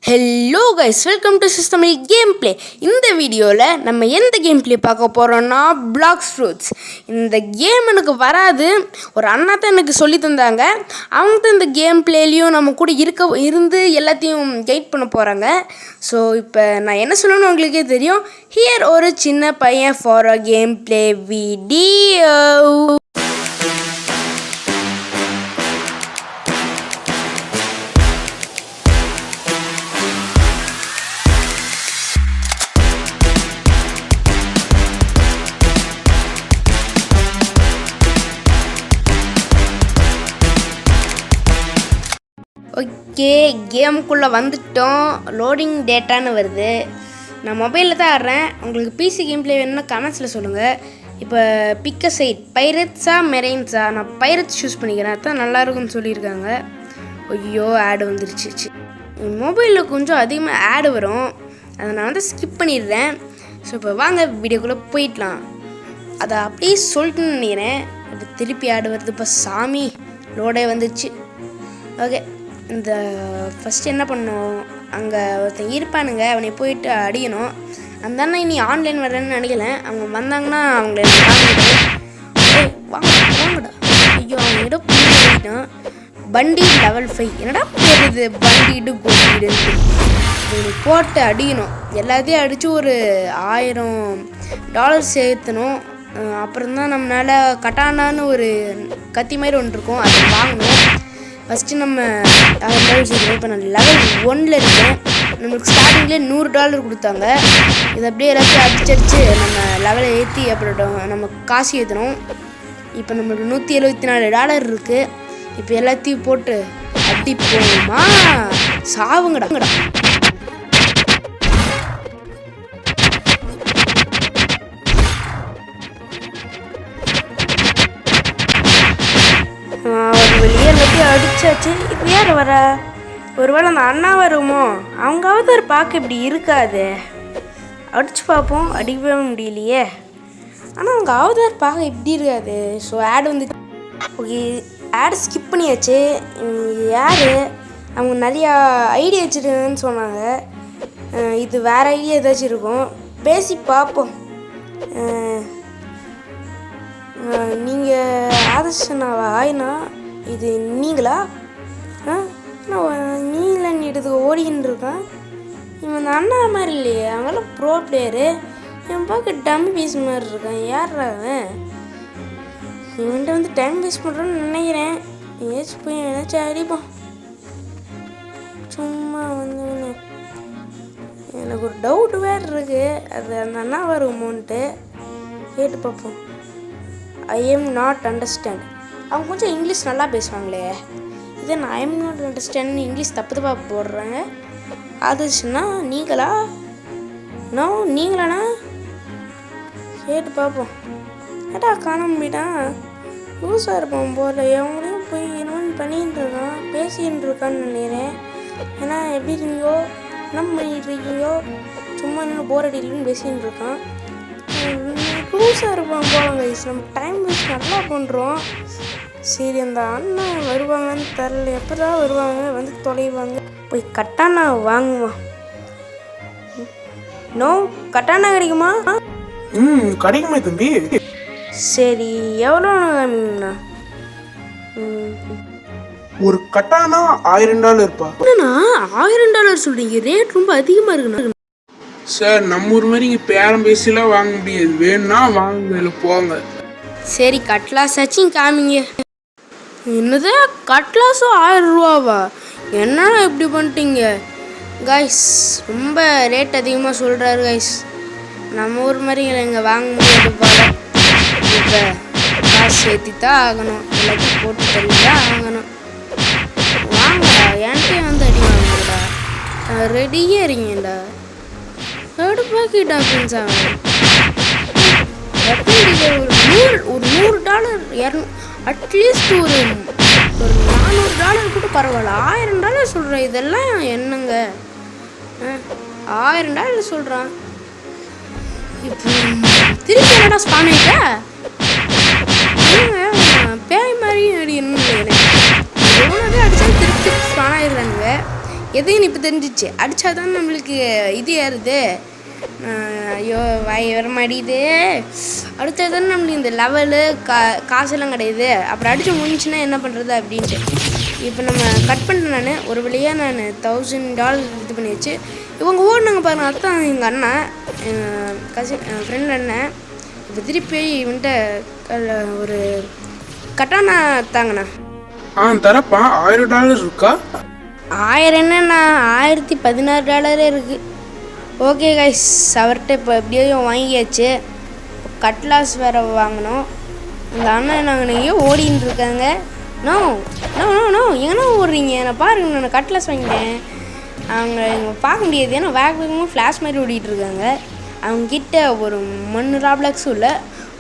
Hello guys, welcome to சிஸ்டமில் game play. இந்த வீடியோவில் நம்ம எந்த கேம் பிளே பார்க்க போகிறோன்னா பிளாக்ஸ் ஃப்ரூட்ஸ். இந்த கேம் எனக்கு வராது, ஒரு அண்ணா தான் எனக்கு சொல்லி தந்தாங்க. அவங்க தான் இந்த கேம் பிளேலையும் நம்ம கூட இருந்து எல்லாத்தையும் கைட் பண்ண போகிறாங்க. ஸோ இப்போ நான் என்ன சொல்லணும்னு உங்களுக்கே தெரியும். ஹியர் ஒரு சின்ன பையன் for a game play video. Okay, கேமுக்குள்ளே வந்துட்டோம். லோடிங் டேட்டான்னு வருது. நான் மொபைலில் தான் ஆடுறேன். உங்களுக்கு பிசி கேம் பிளே வேணும்னா கமெண்ட்ஸில் சொல்லுங்கள். இப்போ பிக்க சைட் பைரட்ஸா மெரைன்ஸா? நான் பைரட்ஸ் சூஸ் பண்ணிக்கிறேன், அதுதான் நல்லாயிருக்குன்னு சொல்லியிருக்காங்க. ஐயோ, ஆடு வந்துருச்சு. மொபைலில் கொஞ்சம் அதிகமாக ஆடு வரும், அதை நான் வந்து ஸ்கிப் பண்ணிடுறேன். ஸோ இப்போ வாங்க வீடியோக்குள்ளே போயிடலாம். அதை அப்படியே சொல்லிட்டுன்னு நினைக்கிறேன். இப்போ திருப்பி ஆடு வருது. இப்போ சாமி லோடே வந்துடுச்சு. ஓகே, இந்த ஃபஸ்ட்டு என்ன பண்ணணும், அங்கே ஒருத்தன் இருப்பானுங்க, அவனை போயிட்டு அடிக்கணும். அந்த அண்ணன் இனி ஆன்லைன் வரேன்னு நினைக்கல. அவங்க வந்தாங்கன்னா அவங்கள வாங்கடா. ஐயோ, அவங்க இடம் போயிட்டான். பண்டி லெவல் 5. என்னடா பேர் இது, பண்டிட்டு கோட்டிடுன்ட்டு. இவனை போட்டு அடிக்கணும். எல்லாத்தையும் அடித்து ஒரு $1000 சேர்த்தணும். அப்புறம்தான் நம்மளால் கட்டானான்னு ஒரு கத்தி மாதிரி ஒன்று இருக்கும், அதை வாங்கணும். ஃபஸ்ட்டு நம்ம இப்போ நான் லெவல் 1 இருக்கேன். நம்மளுக்கு ஸ்டார்டிங்லேயே $100 கொடுத்தாங்க. இதை அப்படியே எல்லாத்தையும் அடிச்சடிச்சு நம்ம லெவலை ஏற்றி அப்புறம் நம்ம காசு ஏற்றணும். இப்போ நம்மளுக்கு $174 இருக்குது. இப்போ எல்லாத்தையும் போட்டு அடி போகுமா, சாவுங்கடா. வெளியே எல்லாத்தையும் அடிச்சாச்சு. இப்போ யார் வர? ஒருவேளை அந்த அண்ணா வருமோ? அவங்க அவதார் பார்க்க இப்படி இருக்காது. அடிச்சு பார்ப்போம். அடிக்கவே முடியலையே. ஆனால் அவங்க அவதார் பார்க்க இப்படி இருக்காது. ஸோ ஆடு வந்து ஓகே, ஆடு ஸ்கிப் பண்ணியாச்சு. யார்? அவங்க நிறையா ஐடியா வச்சுருக்காங்கன்னு சொன்னாங்க. இது வேறு ஐடியா ஏதாச்சும் இருக்கும், பேசி பார்ப்போம். நீங்கள் ஆதர்ஷனாவா? ஆயினா இது நீங்களா? நீலன்னிட்டு ஓடிக்கின்னு இருக்கான். இவன் அந்த அண்ணா மாதிரி இல்லையே, அவங்களாம் ப்ரோ பிளேயரு. இவன் பார்க்க டம்மி பீஸ் மாதிரி இருக்கான். யாரா அவன்? இவன்கிட்ட வந்து டைம் வேஸ்ட் பண்ணுறோன்னு நினைக்கிறேன். ஏதாச்சும் போய் ஏதாச்சும் அடிப்போம். சும்மா வந்து எனக்கு ஒரு டவுட் வேறு இருக்குது. அது அந்த அண்ணா வருமோன்ட்டு கேட்டு பார்ப்போம். I am not understand. அவங்க கொஞ்சம் இங்கிலீஷ் நல்லா பேசுவாங்களே. இதே நான் I am not understand English தப்பு போடுறாங்க. அதுச்சுன்னா நீங்களா? நோ, நீங்களாண்ணா? கேட்டு பார்ப்போம். கேட்டா காண முடியிட்டான். லூஸாக இருப்போம் போல. அவங்களையும் போய் என்னன்னு பண்ணிகிட்டு இருக்கான், பேசிகிட்டு இருக்கான்னு நினைக்கிறேன். ஏன்னா எப்படி இருக்கீங்கோ, என்ன பண்ணிகிட்டு இருக்கீங்கோ, சும்மா இன்னும் போர் அடிக்கலன்னு பேசிகிட்டு இருக்கான். லூஸாக இருப்பான் போல கைஸ். நம்ம டைம் வேஸ்ட் நல்லா பண்ணுறோம். சரி, அந்த அண்ணன் வருவாங்கன்னு தெரில. எப்போ தான் வருவாங்க, வந்து தொலைவாங்க. போய் கட்டானா வாங்குவான். நோ, கட்டானா கிடைக்குமா? கிடைக்குமா தம்பி? சரி, எவ்வளோ காமிங்கண்ணா? ஒரு கட்டானா $1000 இருப்பா. என்னண்ணா $1000 சொல்கிறீங்க? ரேட் ரொம்ப அதிகமாக இருக்குண்ணா. சார், நம்ம ஊர் மாதிரி இங்கே பேரம் பேசிலாம் வாங்க முடியாது. வேணும்னா வாங்க, போங்க. சரி, கட்லாஸ் ஆச்சும் காமிங்க. என்னது, கட்லாஸும் $1000? என்னண்ணா இப்படி பண்ணிட்டீங்க கைஸ்? ரொம்ப ரேட் அதிகமாக சொல்கிறாரு கைஸ். நம்ம ஊர் மாதிரி இங்கே வாங்க முடியாது போல. இப்போ காசு சேர்த்தி தான் ஆகணும், எல்லாத்தையும் போட்டு தள்ளி தான் ஆகணும். வாங்கடா, என்கிட்ட வந்து அடி வாங்கடா. ரெடியாக இருங்கடா. எடுப்பாக்கிட்டா ஃப்ரெண்ட்ஸ். ஆகும் எப்படி ஒரு $100 அட்லீஸ்ட் ஒரு $400 கூட பரவாயில்ல. $1000 சொல்கிறேன். இதெல்லாம் என்னங்க? $1000 சொல்கிறான். இப்போ திருப்பி என்னடா ஸ்பான் ஆகிட்ட? பேய் மாதிரி அடிக்கணும்னு நினைக்கிறேன். எவ்வளோதான் அடித்தா திருப்பி ஸ்பான் ஆகிடுறானுங்க. எதையும் இப்போ தெரிஞ்சிச்சு. அடித்தா தான் நம்மளுக்கு இது ஏறுது. ஐயோ வாய் வர மாட்டேங்குது. அடுத்தது தானே நம்மளுக்கு இந்த லெவலு காசெல்லாம் கிடையாது. அப்புறம் அடித்து முடிஞ்சுன்னா என்ன பண்ணுறது அப்படின்ட்டு இப்போ நம்ம கட் பண்ணிட்டேன். நான் ஒரு வழியாக நான் $1000 இது பண்ணியாச்சு. இவங்க ஓடினாங்க பாருங்க, அதுதான் எங்கள் அண்ணன், ஃப்ரெண்ட் அண்ணன். இப்போ திருப்பி இவன்ட்ட ஒரு கட்டானா தாங்கண்ணா. தரப்பா. $1000 இருக்கா? 1000 என்னண்ணா, $1016 இருக்குது. ஓகே கைஸ், அவர்கிட்ட இப்போ எப்படியும் வாங்கியாச்சு. கட்லாஸ் வேறு வாங்கினோம். இந்த அண்ணன் நாங்கள் எங்கேயோ ஓடின்னு இருக்காங்க. நோ நோ நோ நோ எங்கன்னா ஓடுறீங்க? நான் பாருங்க, நான் கட்லாஸ் வாங்கிட்டேன். அவங்க இங்கே பார்க்க முடியாது, ஏன்னா வேகமாக ஃப்ளாஷ் மாதிரி ஓடிட்டு இருக்காங்க. அவங்கக்கிட்ட ஒரு ராப்ளாக்ஸும் இல்லை.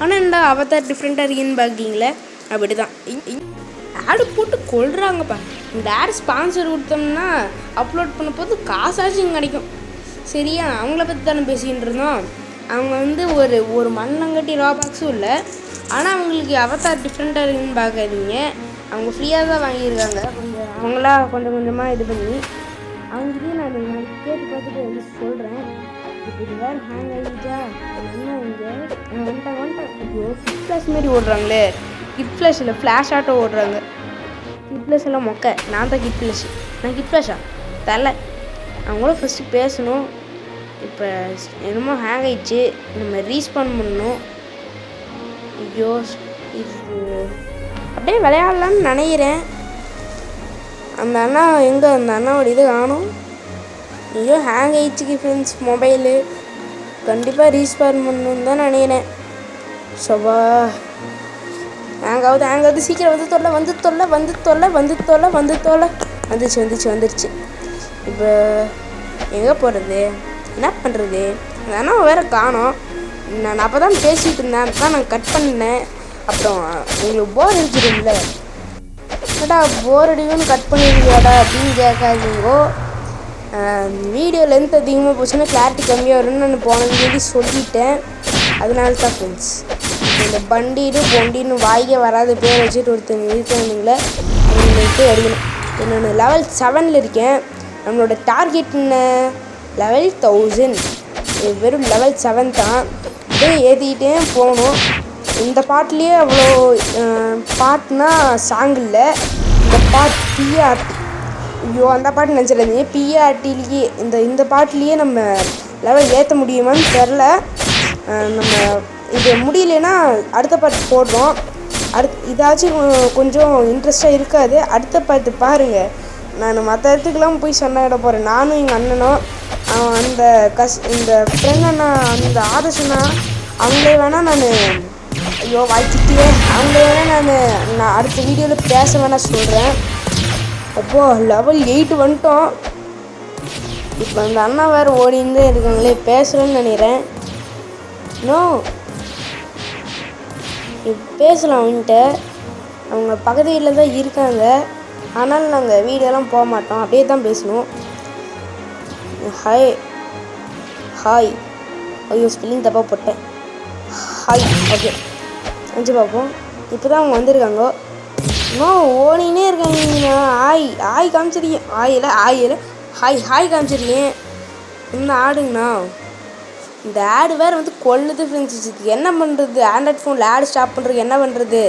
ஆனால் இந்த அவதார் டிஃப்ரெண்ட்டாக இருக்குன்னு பார்க்குறீங்களே, அப்படி தான் ஆடு போட்டு கொள்றாங்கப்பா. இந்த ஆடு ஸ்பான்சர் கொடுத்தோம்னா அப்லோட் பண்ண போது காசாச்சும் கிடைக்கும். சரியா, அவங்கள பற்றி தானே பேசிக்கிட்டு இருந்தோம். அவங்க வந்து ஒரு மண்ணங்கட்டி ராபாக்ஸும் இல்லை. ஆனால் அவங்களுக்கு அவதார் டிஃப்ரெண்ட்டாக இருக்குன்னு பார்க்காதீங்க. அவங்க ஃப்ரீயாக தான் வாங்கியிருக்காங்க. அவங்களா கொஞ்சம் கொஞ்சமாக இது பண்ணி அவங்ககிட்டயே நான் கேட்டு பார்த்துட்டு வந்து சொல்கிறேன். இப்போ இது வேறு ஹேங் ஆகிடுச்சா என்ன இங்கே வந்துட்டேன். ஐயோ கிட் ஃப்ளாஷ் மாரி ஓடுறாங்களே. கிட் ஃப்ளாஷ் இல்லை, ஃப்ளாஷ் ஆட்டோ ஓடுறாங்க. கிட் ஃப்ளாஷ் எல்லாம் மொக்க. நான் தான் கிட் ஃப்ளாஷ். நான் கிட் ஃப்ளாஷா தரல. அவங்கள ஃபஸ்ட்டு பேசணும். இப்போ என்னமோ ஹேங் ஆகிடுச்சு, நம்ம ரீஸ்பான் பண்ணணும். ஐயோ இது அப்படியே விளையாடலான்னு நினைக்கிறேன். அந்த அண்ணா எங்கே, அந்த அண்ணாவோட இது காணும். ஐயோ ஹேங் ஆகிடுச்சுக்கு ஃப்ரெண்ட்ஸ் மொபைலு. கண்டிப்பாக ரீஸ்பான் பண்ணணுன்னு தான் நினைக்கிறேன். சவா ஹேங் ஆகுது. சீக்கிரம் வந்துருச்சு. இப்போ எங்கே போகிறது, என்ன பண்ணுறது? அந்த வேறு காணோம். நான் அப்போ தான் பேசிகிட்டு இருந்தேன், அதுதான் நான் கட் பண்ணேன். அப்புறம் உங்களுக்கு போர் அடிச்சிடும்ல, ஏடா போர் அடிக்கும்னு கட் பண்ணிடுவியாடா அப்படின்னு கேட்காதீங்கோ. வீடியோ லென்த் அதிகமாக போச்சுன்னா கிளாரிட்டி கம்மியாக வரும்னு நான் போன வீடியோ சொல்லிட்டேன். அதனால தான் ஃப்ரெண்ட்ஸ் இந்த பொண்டின்னு வாய்க்கே வராது பேர் வச்சுட்டு ஒருத்தங்க இருக்கிறவங்கள அவங்களுக்கு எடுக்கணும். என்னோட லெவல் 7 இருக்கேன். நம்மளோட டார்கெட் என்ன, லெவல் 1000. வெறும் லெவல் 7 தான். இதே ஏற்றிக்கிட்டே போகணும். இந்த பாட்டுலேயே அவ்வளோ பாட்டுனா சாங் இல்லை. இந்த பாட்டு பிஆர்டி, ஐயோ அந்த பாட்டு நினச்சிடாதீங்க. பிஆர்டிலேயே இந்த பாட்டுலேயே நம்ம லெவல் ஏற்ற முடியுமான்னு தெரில. நம்ம இது முடியலன்னா அடுத்த பாட்டு போடுறோம். இதாச்சும் கொஞ்சம் இன்ட்ரெஸ்டாக இருக்காது. அடுத்த பாட்டு பாருங்கள். நான் மற்ற இடத்துக்கெலாம் போய் சொன்ன போகிறேன். நானும் எங்கள் அண்ணனும் அந்த இந்த ஃப்ரெண்ட் அண்ணா, அந்த ஆதர்ஷனா, அவங்களே வேணால் நான் ஐயோ வாய்ச்சிட்டியே, அவங்களே வேணால் நான் அடுத்த வீடியோவில் பேச வேணால் சொல்கிறேன். அப்போது லெவல் 8 வந்துட்டோம். இப்போ அந்த அண்ணா வேறு ஓடின்னு இருக்காங்களே, பேசுகிறேன்னு நினைக்கிறேன். நோ பேசலாம் அவன்கிட்ட. அவங்க பக்கத்து வீட்டில் தான் இருக்காங்க. ஆனாலும் நாங்கள் வீடியோலாம் போக மாட்டோம், அப்படியே தான் பேசணும். ஹாய் ஐயோ ஸ்பெல்லிங் தப்பாக போட்டேன். ஹாய் ஓகே அஞ்சு பார்ப்போம். இப்போ தான் அவங்க வந்திருக்காங்க. ஓடினே இருக்காங்க. ஆய் காமிச்சிருக்கேன். ஹாய் காமிச்சிருக்கேன். இன்னும் ஆடுங்கண்ணா. இந்த ஆடு வேறு வந்து கொல்லுது ஃப்ரெண்ட்ஸ். என்ன பண்ணுறது, ஆண்ட்ராய்ட் ஃபோனில் ஆடு ஸ்டாப் பண்ணுறதுக்கு என்ன பண்ணுறது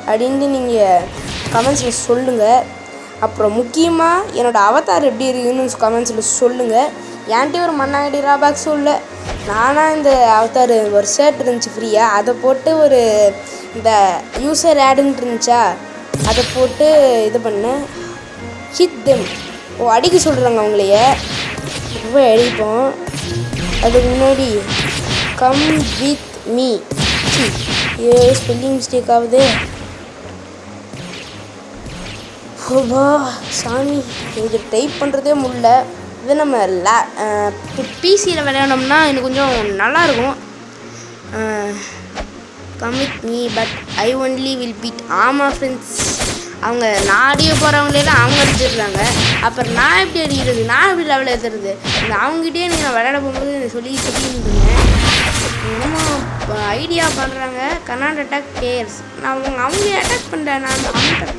அப்படின்ட்டு நீங்கள் கமெண்ட்ஸில் சொல்லுங்கள். அப்புறம் முக்கியமாக என்னோடய அவதார் எப்படி இருக்குதுன்னு கமெண்ட்ஸில் சொல்லுங்கள். என்கிட்ட ஒரு மண்ணாங்கடி ராபாக்ஸும் இல்லை. நானாக இந்த அவதார் ஒரு ஷர்ட் இருந்துச்சு ஃப்ரீயாக, அதை போட்டு ஒரு இந்த யூசர் ஆடுன்ட்டு இருந்துச்சா, அதை போட்டு இது பண்ணேன். Hit them. அடிக்க சொல்கிறாங்க அவங்களையே. ரொம்ப அடிப்போம். அதுக்கு முன்னாடி come with me. Spelling mistake ஆகுது. ஓபா சாமி, இது டைப் பண்ணுறதே முடியல. இது நம்ம பிசியில் விளையாடோம்னா எனக்கு கொஞ்சம் நல்லாயிருக்கும். Come with me but I only will beat. ஆமாம் ஃப்ரெண்ட்ஸ், அவங்க நாடிய போகிறவங்களெல்லாம் அவங்க அடிச்சிடுறாங்க. அப்புறம் நான் எப்படி அடிக்கிறது, நான் எப்படி லெவலில் ஏற்றுறது? இந்த அவங்ககிட்டயே நான் விளையாட போகும்போது சொல்லிட்டு இருந்தேன். என்னமோ ஐடியா பண்ணுறாங்க. Cannot attack players. நான் அவங்களே அட்டாக் பண்ணுறேன். நான் அவங்க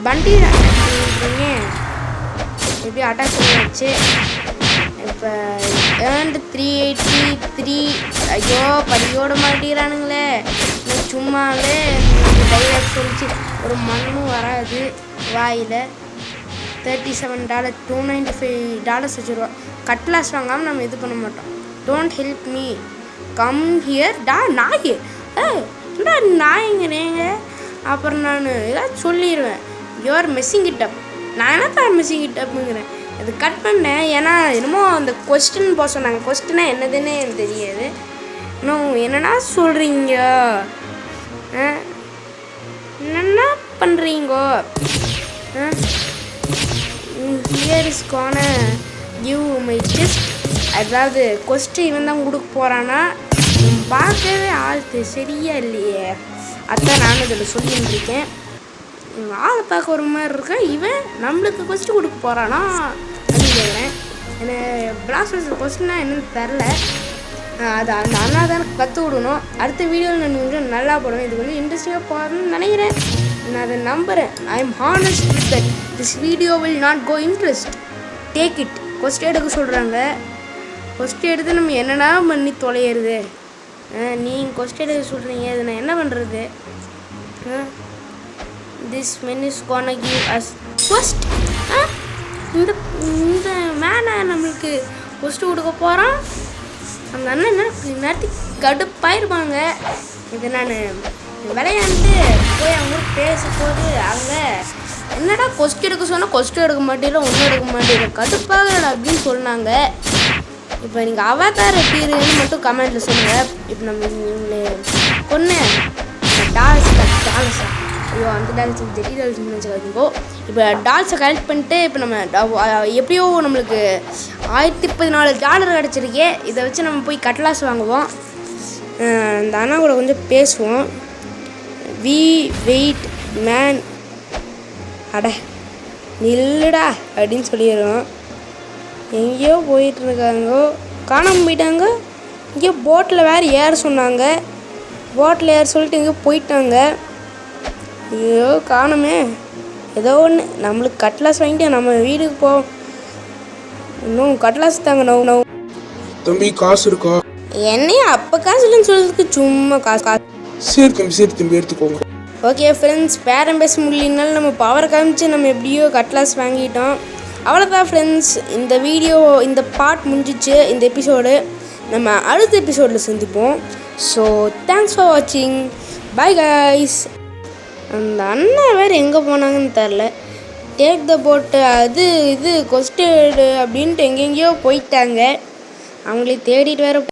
பண்டி அட்டாக் பண்ணிட்டுருங்க. எப்படி அட்டாச் பண்ணியாச்சு. இப்போ ஏர்ன்டு 383. ஐயோ படியோட மாட்டேங்கிறானுங்களே. சும்மாவே டைலாக் சொல்லிச்சு ஒரு மண்ணும் வராது வாயில். $37 $295 வச்சுருவோம். கட்லாஸ் வாங்காமல் நம்ம இது பண்ண மாட்டோம். Don't help me come here டா நாய். ஏண்டா நாய்ங்க நீங்கள். அப்புறம் நான் ஏதாவது சொல்லிடுவேன். You're messing it up. நான் என்ன தான் மெஸ்ஸிங் இட் அப்புங்கிறேன். அது கட் பண்ணேன். ஏன்னா என்னமோ அந்த கொஸ்டின் போக சொன்னாங்க. கொஸ்டினா என்னதுன்னு எனக்கு தெரியாது. இன்னும் என்னென்னா சொல்கிறீங்க, என்னென்ன பண்ணுறீங்கோ. ஹியர் இஸ் கான கிவ் மை டெஸ்ட். அதாவது கொஸ்டின் இவன் தான் கொடுக்க போகிறான்னா பார்க்கவே ஆழ்த்து சரியா இல்லையே. அதான் நானும் இதில் சொல்லிட்டு இருக்கேன். ஆளை பார்க்க ஒரு மாதிரி இருக்கேன். இவன் நம்மளுக்கு கொஸ்டின் கொடுக்க போகிறானா அப்படின்னு கேட்குறேன். எனக்கு பிளாஸ்டர்ஸ் கொஸ்டின்னா என்னன்னு தெரில. அது அந்த அண்ணா தான் கற்றுக் விடணும். அடுத்த வீடியோவில் நான் கொஞ்சம் நல்லா போடுவேன். இது கொஞ்சம் இன்ட்ரெஸ்டிங்காக போகணும்னு நினைக்கிறேன். நான் அதை நம்புகிறேன். I am honest with that this video will not go interest. Take it. Question எடுக்க சொல்கிறாங்க. கொஸ்டின் எடுத்து நம்ம என்னென்னா பண்ணி தொலையிறது. நீங்கள் கொஸ்டின் எடுக்க சொல்கிறீங்க. அது நான் என்ன பண்ணுறது. This men is gonna give us first. இந்த மேனை நம்மளுக்கு கொஸ்டின் கொடுக்க போகிறான். அந்த அண்ணன் என்ன நேரத்துக்கு கடுப்பாயிருப்பாங்க. இது நான் விளையாண்டு போய் அவங்க கூட பேசும்போது அவங்க என்னடா கொஸ்டின் எடுக்க சொன்னால் கொஸ்டின் எடுக்க மாட்டேல ஒன்றும் எடுக்க மாட்டேல கடுப்பாகடா அப்படின்னு சொன்னாங்க. இப்போ நீங்கள் அவதார் எப்படி இருக்குன்னு மட்டும் கமெண்ட்டில் சொல்லுங்கள். இப்போ நம்ம கொன்று டால்ஸா ஐயோ அந்த டால்ஸ் டால்ஸ்ன்னு வச்சுக்காதீங்கோ. இப்போ டால்ஸை கலெக்ட் பண்ணிட்டு இப்போ நம்ம எப்படியோ நம்மளுக்கு $1014 கிடச்சிருக்கே. இதை வச்சு நம்ம போய் கட்லாஸ் வாங்குவோம். அந்த அண்ணா கூட கொஞ்சம் பேசுவோம். வி வெயிட் மேன் அட நில்லுடா அப்படின்னு சொல்லிடுறோம். எங்கேயோ போயிட்டுருக்காங்கோ காணாமல் போயிட்டாங்க. இங்கேயோ போட்டில் வேறு ஏற சொன்னாங்க. போட்டில் ஏற சொல்லிட்டு எங்கேயோ போயிட்டாங்க. ஐயோ காணுமே. ஏதோ ஒன்று நம்மளுக்கு கட்லாஸ் வாங்கிட்டு நம்ம வீட்டுக்கு போவோம். இன்னும் கட்லாஸ் தாங்க நோ தம்பி காசு இருக்கா? என்னையும் அப்போ காசு இல்லைன்னு சொல்றதுக்கு சும்மா காசு. சரி தம்பி எடுத்துக்கோங்க. ஓகே ஃப்ரெண்ட்ஸ், பேரம் பேச முடியலனாலும் நம்ம பவர் காமிச்சு நம்ம எப்படியோ கட்லாஸ் வாங்கிட்டோம். அவ்வளோதான் ஃப்ரெண்ட்ஸ், இந்த வீடியோ இந்த பார்ட் முடிஞ்சிச்சு. இந்த எபிசோடு நம்ம அடுத்த எபிசோடில் சந்திப்போம். ஸோ தேங்க்ஸ் ஃபார் வாட்சிங். Bye guys. அந்த அண்ணா வேறு எங்கே போனாங்கன்னு தெரில. டேக் த போட்டு அது இது கொஸ்டின் அப்படின்ட்டு எங்கெங்கேயோ போயிட்டாங்க. அவங்களே தேடிட்டு வேறு